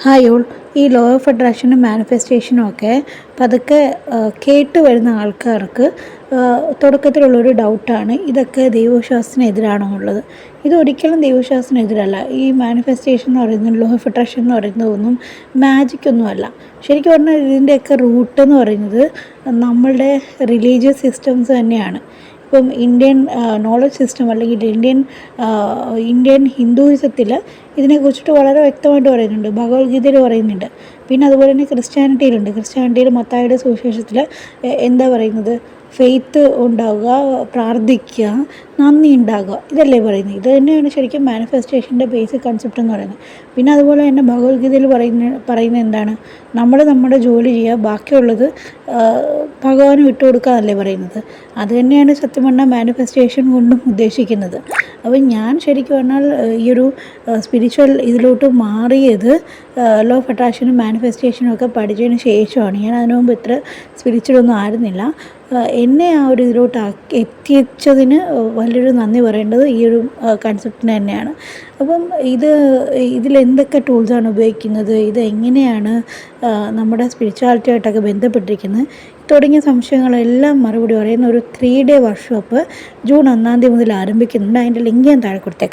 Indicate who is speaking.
Speaker 1: Hi all. ഈ law of അട്രാക്ഷനും മാനിഫെസ്റ്റേഷനും ഒക്കെ പതുക്കെ കേട്ട് വരുന്ന ആൾക്കാർക്ക് തുടക്കത്തിലുള്ളൊരു ഡൗട്ടാണ്, ഇതൊക്കെ ദൈവവിശ്വാസത്തിനെതിരാണോ എന്നുള്ളത്. ഇതൊരിക്കലും ദൈവവിശ്വാസത്തിനെതിരല്ല. ഈ മാനിഫെസ്റ്റേഷൻ എന്ന് പറയുന്നത്, ലോ ഓഫ് അട്രാക്ഷൻ എന്ന് പറയുന്നതൊന്നും മാജിക്കൊന്നുമല്ല. ശരിക്കും പറഞ്ഞാൽ ഇതിൻ്റെയൊക്കെ റൂട്ട് എന്ന് പറയുന്നത് നമ്മളുടെ റിലീജിയസ് സിസ്റ്റംസ് തന്നെയാണ്. ഇപ്പം ഇന്ത്യൻ നോളജ് സിസ്റ്റം അല്ലെങ്കിൽ ഇന്ത്യൻ ഹിന്ദുയിസത്തിൽ ഇതിനെക്കുറിച്ചിട്ട് വളരെ വ്യക്തമായിട്ട് പറയുന്നുണ്ട്. ഭഗവത്ഗീതയിൽ പറയുന്നുണ്ട്. പിന്നെ അതുപോലെ തന്നെ ക്രിസ്ത്യാനിറ്റിയിൽ മത്തായിയുടെ സുവിശേഷത്തിൽ എന്താ പറയുന്നത്? ഫെയ്ത്ത് ഉണ്ടാവുക, പ്രാർത്ഥിക്കുക, നന്ദി ഉണ്ടാകുക, ഇതല്ലേ പറയുന്നത്. ഇത് തന്നെയാണ് ശരിക്കും മാനിഫെസ്റ്റേഷൻ്റെ ബേസിക് കൺസെപ്റ്റ് എന്ന് പറയുന്നത്. പിന്നെ അതുപോലെ തന്നെ ഭഗവത്ഗീതയിൽ പറയുന്നത് എന്താണ്? നമ്മൾ നമ്മുടെ ജോലി ചെയ്യുക, ബാക്കിയുള്ളത് ഭഗവാന് വിട്ടുകൊടുക്കുക എന്നല്ലേ പറയുന്നത്. അത് തന്നെയാണ് സത്യം പറഞ്ഞാൽ മാനിഫെസ്റ്റേഷൻ കൊണ്ടും ഉദ്ദേശിക്കുന്നത്. അപ്പം ഞാൻ ശരിക്കും പറഞ്ഞാൽ ഈ ഒരു സ്പിരിച്വൽ ഇതിലോട്ട് മാറിയത് ലോ ഓഫ് അട്രാക്ഷനും മാനിഫെസ്റ്റേഷനും ഒക്കെ പഠിച്ചതിന് ശേഷമാണ്. ഞാൻ അതിനു മുമ്പ് ഇത്ര സ്പിരിച്വലൊന്നും ആയിരുന്നില്ല. എന്നെ ആ ഒരു ഇതിലോട്ട് എത്തിച്ചതിന് വലിയൊരു നന്ദി പറയേണ്ടത് ഈ ഒരു കൺസെപ്റ്റിന് തന്നെയാണ്. അപ്പം ഇതിലെന്തൊക്കെ ടൂൾസാണ് ഉപയോഗിക്കുന്നത്, ഇത് എങ്ങനെയാണ് നമ്മുടെ സ്പിരിച്വാലിറ്റിയായിട്ടൊക്കെ ബന്ധപ്പെട്ടിരിക്കുന്നത് തുടങ്ങിയ സംശയങ്ങളെല്ലാം മറുപടി പറയുന്ന ഒരു 3-day വർക്ക്ഷോപ്പ് ജൂൺ 1 മുതൽ ആരംഭിക്കുന്നുണ്ട്. അതിൻ്റെ ലിങ്ക് ഞാൻ താഴെ കൊടുത്തേക്കാം.